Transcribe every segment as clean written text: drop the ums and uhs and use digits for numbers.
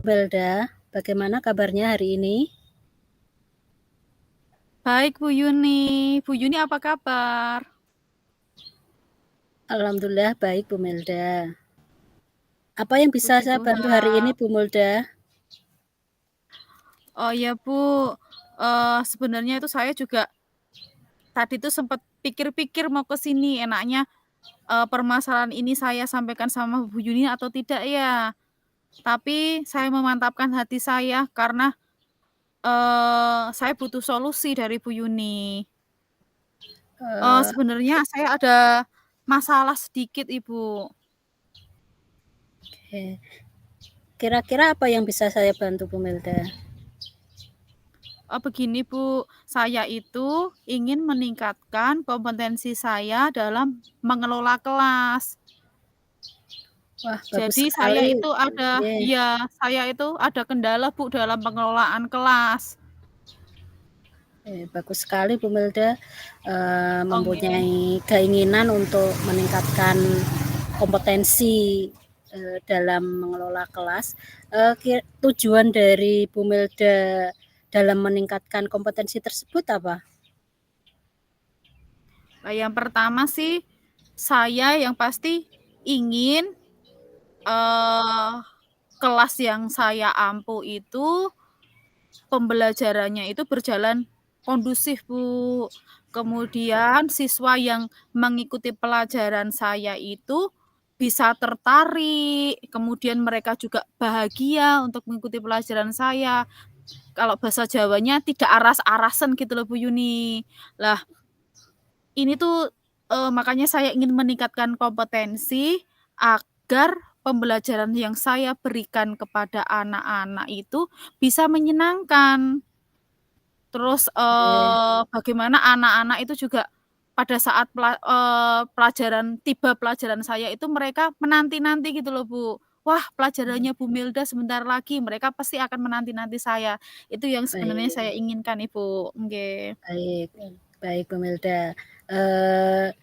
Belda, bagaimana kabarnya hari ini? Baik Bu Yuni. Bu Yuni apa kabar? Alhamdulillah baik Bu Melda. Apa yang bisa Puji saya bantu hari ini Tuhan. Bu Melda? Oh ya Bu, sebenarnya itu saya juga tadi tuh sempat pikir-pikir mau ke sini enaknya, permasalahan ini saya sampaikan sama Bu Yuni atau tidak ya. Tapi saya memantapkan hati saya karena, saya butuh solusi dari Bu Yuni. Eee, Sebenarnya saya ada masalah sedikit Ibu. oke. Kira-kira apa yang bisa saya bantu Bu Melda? Begini Bu, saya itu ingin meningkatkan kompetensi saya dalam mengelola kelas. Wah, bagus Jadi sekali. Oke, saya itu ada kendala Bu dalam pengelolaan kelas. bagus sekali Bu Melda, Oke. mempunyai keinginan untuk meningkatkan kompetensi, dalam mengelola kelas. Tujuan dari Bu Melda dalam meningkatkan kompetensi tersebut apa? Nah, yang pertama sih saya yang pasti ingin, kelas yang saya ampu itu pembelajarannya itu berjalan kondusif, Bu. Kemudian siswa yang mengikuti pelajaran saya itu bisa tertarik, kemudian mereka juga bahagia untuk mengikuti pelajaran saya. Kalau bahasa Jawanya tidak aras-arasen gitu loh, Bu Yuni. Lah, ini tuh, makanya saya ingin meningkatkan kompetensi agar pembelajaran yang saya berikan kepada anak-anak itu bisa menyenangkan. Terus, Oke, bagaimana anak-anak itu juga pada saat pelajaran saya itu mereka menanti-nanti gitu loh, Bu. "Wah, pelajarannya Bu Milda sebentar lagi," mereka pasti akan menanti-nanti saya. Itu yang sebenarnya saya baik. inginkan, Ibu, nggih. Baik, baik Bu Melda. Eee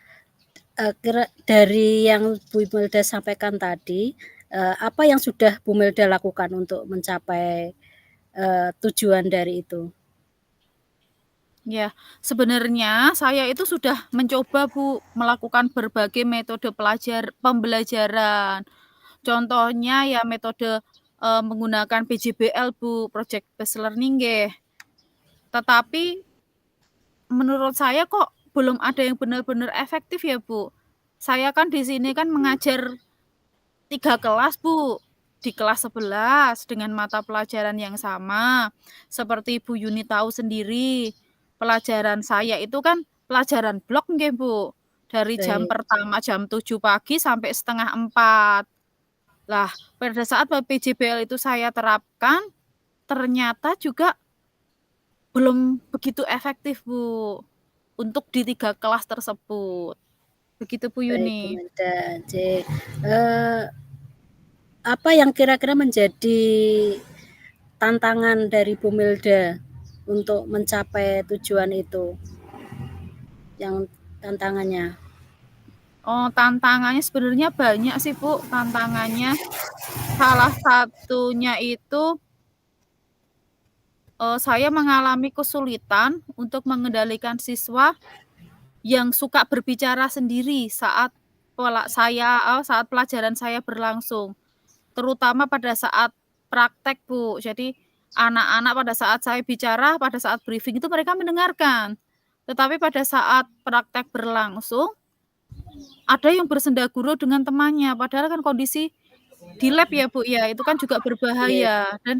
kira dari yang Bu Melda sampaikan tadi, apa yang sudah Bu Melda lakukan untuk mencapai, tujuan dari itu? Ya, sebenarnya saya itu sudah mencoba, Bu, melakukan berbagai metode pembelajaran. Contohnya ya metode, menggunakan PJBL, Bu, Project Based Learning nggih. Tetapi menurut saya kok belum ada yang benar-benar efektif ya, Bu. Saya kan di sini kan mengajar 3 kelas, Bu. Di kelas 11 dengan mata pelajaran yang sama. Seperti Bu Yuni tahu sendiri, pelajaran saya itu kan pelajaran blok nggih, Bu. Dari jam Baik, pertama jam 7 pagi sampai setengah 4. Lah, pada saat PJBL itu saya terapkan, ternyata juga belum begitu efektif, Bu, untuk di 3 kelas tersebut. Begitu, Bu baik Bu Yuni. Melda. Eee, apa yang kira-kira menjadi tantangan dari Bu Melda untuk mencapai tujuan itu, yang tantangannya? Oh, tantangannya sebenarnya banyak sih, Bu, tantangannya. Salah satunya itu, saya mengalami kesulitan untuk mengendalikan siswa yang suka berbicara sendiri saat pelajaran saya berlangsung. Terutama pada saat praktek, Bu. Jadi, anak-anak pada saat saya bicara, pada saat briefing itu mereka mendengarkan. Tetapi pada saat praktek berlangsung, ada yang bersendagurau dengan temannya, padahal kan kondisi di lab ya, Bu, ya, itu kan juga Iya, berbahaya dan,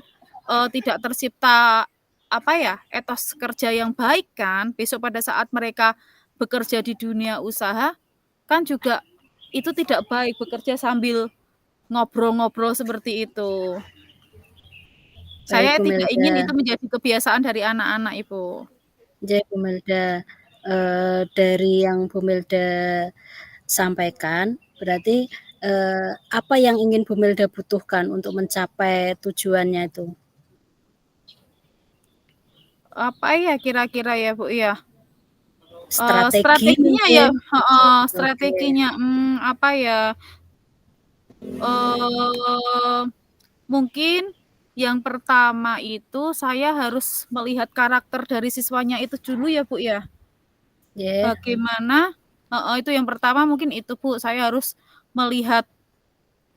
tidak tercipta, apa ya, etos kerja yang baik kan. Besok pada saat mereka bekerja di dunia usaha, kan juga itu tidak baik bekerja sambil ngobrol-ngobrol seperti itu. baik Saya Bu tidak ingin Melda. itu menjadi kebiasaan dari anak-anak, Ibu. Jadi Bu Melda, dari yang Bu Melda sampaikan, berarti, apa yang ingin Bu Melda butuhkan untuk mencapai tujuannya itu? Apa ya kira-kira ya, Bu, ya? Strategi Strateginya ya mungkin? heeh, Oke, strateginya, apa ya, eee, mungkin Yang pertama itu saya harus melihat karakter dari siswanya itu dulu ya, Bu, ya. Nggih, Bagaimana heeh, itu yang pertama mungkin itu, Bu, saya harus melihat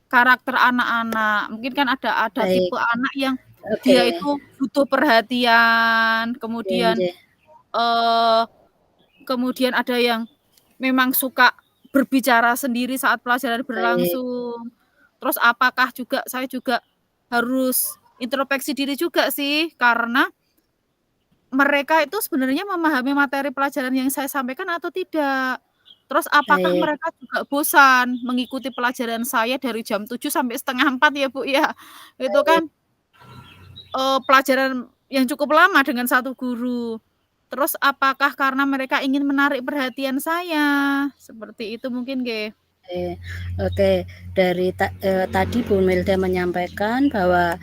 karakter anak-anak. Mungkin kan ada baik. tipe anak yang Oke. dia itu butuh perhatian, Nggih kemudian, nggih. eee, kemudian ada yang memang suka berbicara sendiri saat pelajaran Baik berlangsung. Terus apakah juga saya juga harus introspeksi diri juga sih, karena mereka itu sebenarnya memahami materi pelajaran yang saya sampaikan atau tidak. Terus apakah baik. mereka juga bosan mengikuti pelajaran saya dari jam 7 sampai setengah 4 ya, Bu, ya. Itu Baik. kan, pelajaran yang cukup lama dengan satu guru. Terus apakah karena mereka ingin menarik perhatian saya? Seperti itu mungkin nggih. Oke oke. Dari tadi Bu Melda menyampaikan bahwa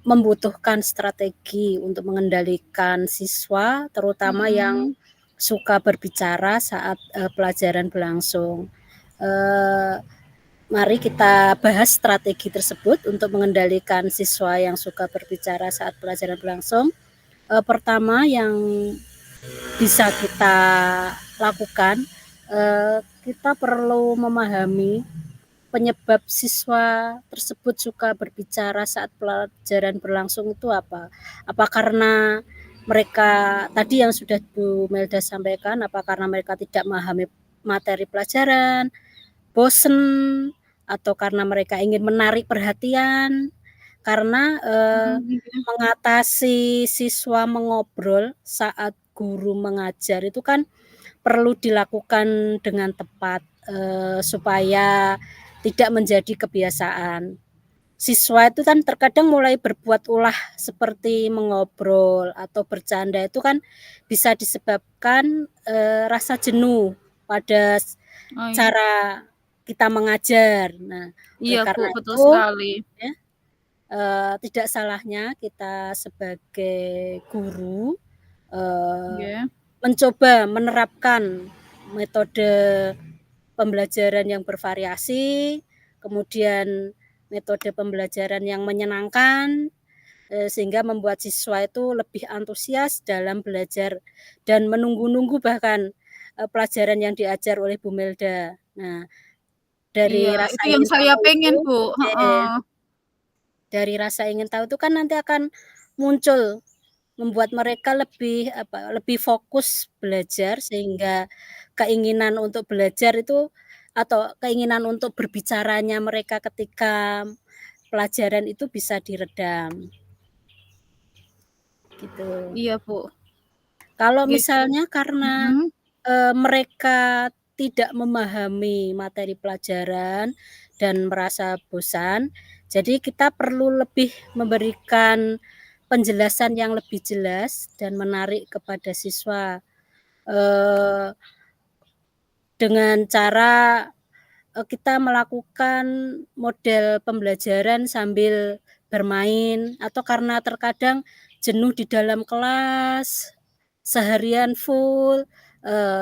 membutuhkan strategi untuk mengendalikan siswa, terutama yang Mhm. suka berbicara saat, pelajaran berlangsung. Eee, Mari kita bahas strategi tersebut untuk mengendalikan siswa yang suka berbicara saat pelajaran berlangsung. Pertama yang bisa kita lakukan, kita perlu memahami penyebab siswa tersebut suka berbicara saat pelajaran berlangsung itu apa? Apa karena mereka tadi yang sudah Bu Melda sampaikan, apa karena mereka tidak memahami materi pelajaran, bosen, atau karena mereka ingin menarik perhatian? Karena, Mhm, iya. mengatasi siswa mengobrol saat guru mengajar itu kan perlu dilakukan dengan tepat, supaya tidak menjadi kebiasaan. Siswa itu kan terkadang mulai berbuat ulah seperti mengobrol atau bercanda itu kan bisa disebabkan, rasa jenuh pada Oh, iya. cara kita mengajar. Nah, oleh Iya, Bu, karena betul itu sekali. ya, tidak salahnya kita sebagai guru, eee, Iya. mencoba menerapkan metode pembelajaran yang bervariasi, kemudian metode pembelajaran yang menyenangkan, sehingga membuat siswa itu lebih antusias dalam belajar dan menunggu-nunggu bahkan, pelajaran yang diajar oleh Bu Melda. Nah, Iya, dari rasa itu yang ingin saya tahu itu pengen, Bu, oke, heeh. dari rasa ingin tahu itu kan nanti akan muncul, membuat mereka lebih, apa, lebih fokus belajar sehingga keinginan untuk belajar itu atau keinginan untuk berbicaranya mereka ketika pelajaran itu bisa diredam, gitu. Iya, Bu, Kalau gitu. misalnya karena, Mhm. mereka tidak memahami materi pelajaran dan merasa bosan, jadi kita perlu lebih memberikan penjelasan yang lebih jelas dan menarik kepada siswa, eee, dengan cara, kita melakukan model pembelajaran sambil bermain atau karena terkadang jenuh di dalam kelas, seharian full,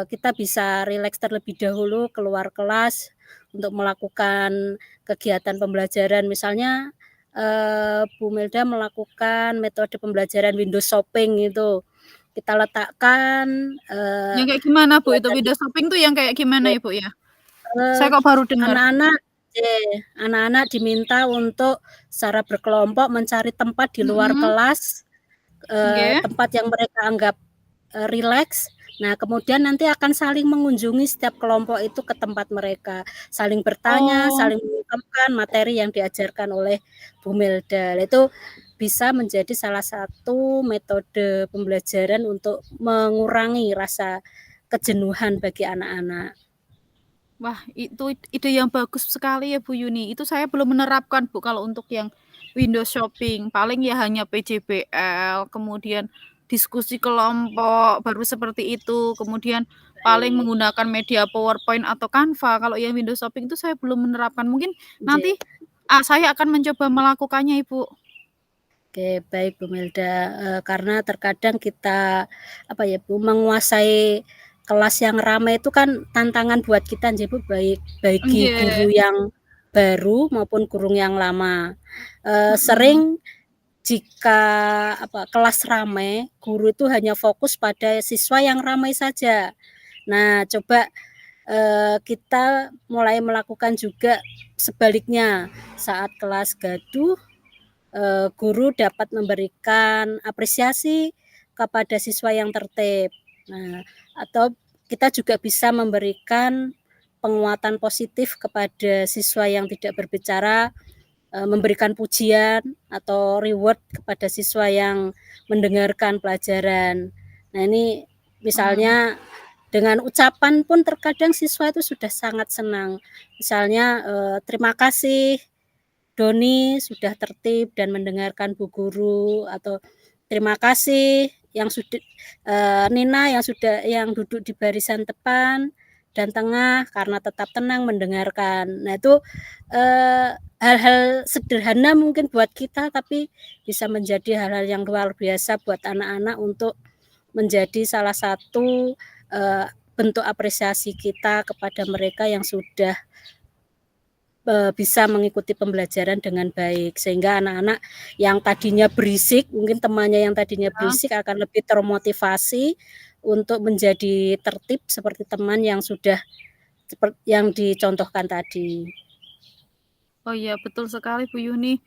kita bisa rileks terlebih dahulu keluar kelas untuk melakukan kegiatan pembelajaran. Misalnya, Bu Melda melakukan metode pembelajaran window shopping itu. Kita letakkan, Yang kayak gimana, Bu, itu pembelajaran window shopping tuh yang kayak gimana ya, Bu, ya? Eee, Saya kok baru dengar. anak-anak anak-anak diminta untuk secara berkelompok mencari tempat di luar Mhm. kelas, Nggih. tempat yang mereka anggap, rileks. Nah, kemudian nanti akan saling mengunjungi setiap kelompok itu ke tempat mereka, saling bertanya, Oh, saling mengungkapkan materi yang diajarkan oleh Bu Melda. Nah, itu bisa menjadi salah satu metode pembelajaran untuk mengurangi rasa kejenuhan bagi anak-anak. wah, itu ide yang bagus sekali ya, Bu Yuni. Itu saya belum menerapkan, Bu, kalau untuk yang window shopping. Paling ya hanya PJBL, kemudian diskusi kelompok, baru seperti itu. Kemudian paling Baik, menggunakan media PowerPoint atau Canva. Kalau yang window shopping itu saya belum menerapkan. Mungkin nggih. nanti, saya akan mencoba melakukannya, Ibu. Oke, baik Bu Melda, karena terkadang kita, apa ya Bu, menguasai kelas yang ramai itu kan tantangan buat kita nggih Bu, baik bagi Nggih, guru yang baru maupun guru yang lama. mhm. Sering jika kelas ramai, guru itu hanya fokus pada siswa yang ramai saja. Nah, coba, kita mulai melakukan juga sebaliknya, saat kelas gaduh, guru dapat memberikan apresiasi kepada siswa yang tertib. Nah, atau kita juga bisa memberikan penguatan positif kepada siswa yang tidak berbicara, memberikan pujian atau reward kepada siswa yang mendengarkan pelajaran. Nah, ini Oh. misalnya dengan ucapan pun terkadang siswa itu sudah sangat senang. Misalnya, "Terima kasih Doni sudah tertib dan mendengarkan Bu Guru," atau "Terima kasih Nina yang duduk di barisan depan dan tengah karena tetap tenang mendengarkan." Nah, itu, hal-hal sederhana mungkin buat kita, tapi bisa menjadi hal-hal yang luar biasa buat anak-anak untuk menjadi salah satu, eee, bentuk apresiasi kita kepada mereka yang sudah bisa mengikuti pembelajaran dengan baik, sehingga anak-anak yang tadinya berisik, mungkin temannya yang tadinya Ya. berisik akan lebih termotivasi untuk menjadi tertib seperti teman yang sudah yang dicontohkan tadi. Oh iya, betul sekali Bu Yuni.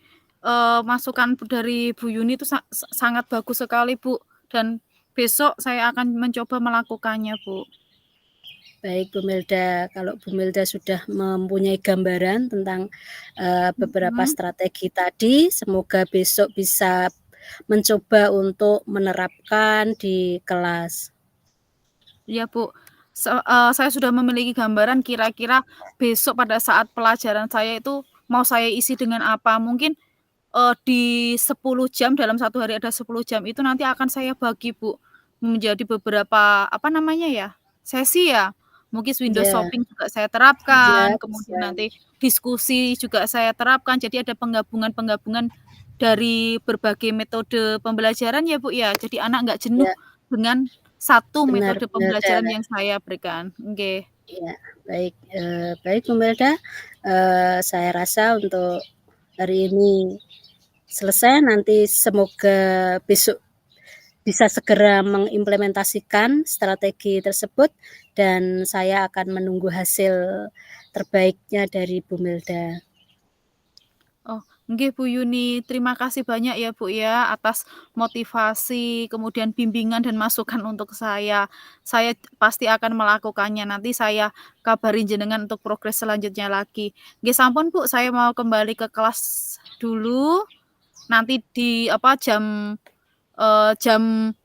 Masukan dari Bu Yuni itu sangat bagus sekali, Bu, dan besok saya akan mencoba melakukannya, Bu. Baik Bu Milda, kalau Bu Milda sudah mempunyai gambaran tentang, beberapa Mhm. strategi tadi, semoga besok bisa mencoba untuk menerapkan di kelas. Iya, Bu. Saya sudah memiliki gambaran kira-kira besok pada saat pelajaran saya itu mau saya isi dengan apa. Mungkin, di 10 jam, dalam satu hari ada 10 jam itu nanti akan saya bagi, Bu, menjadi beberapa, apa namanya ya, sesi ya. Mungkin window Iya, shopping juga saya iya terapkan, bisa, kemudian nanti diskusi juga saya terapkan. Jadi ada penggabungan-penggabungan dari berbagai metode pembelajaran ya, Bu, ya. Jadi anak nggak jenuh iya, dengan satu benar metode Bu Milda, pembelajaran yang saya berikan. Oke. iya, baik, baik Bu Milda, saya rasa untuk hari ini selesai, nanti semoga besok bisa segera mengimplementasikan strategi tersebut dan saya akan menunggu hasil terbaiknya dari Bu Milda. Oh, nggih Bu Yuni, terima kasih banyak ya Bu ya atas motivasi, kemudian bimbingan dan masukan untuk saya. Saya pasti akan melakukannya, nanti saya kabarin jenengan untuk progres selanjutnya lagi. Nggih sampun Bu, saya mau kembali ke kelas dulu, nanti jam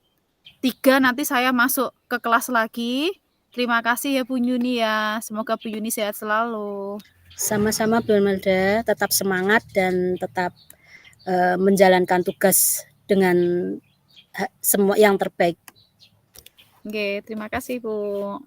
3 nanti saya masuk ke kelas lagi. Terima kasih ya Bu Yuni ya, semoga Bu Yuni sehat selalu. Sama-sama Bu Melda, tetap semangat dan tetap, menjalankan tugas dengan semua yang terbaik. Oke, terima kasih Bu.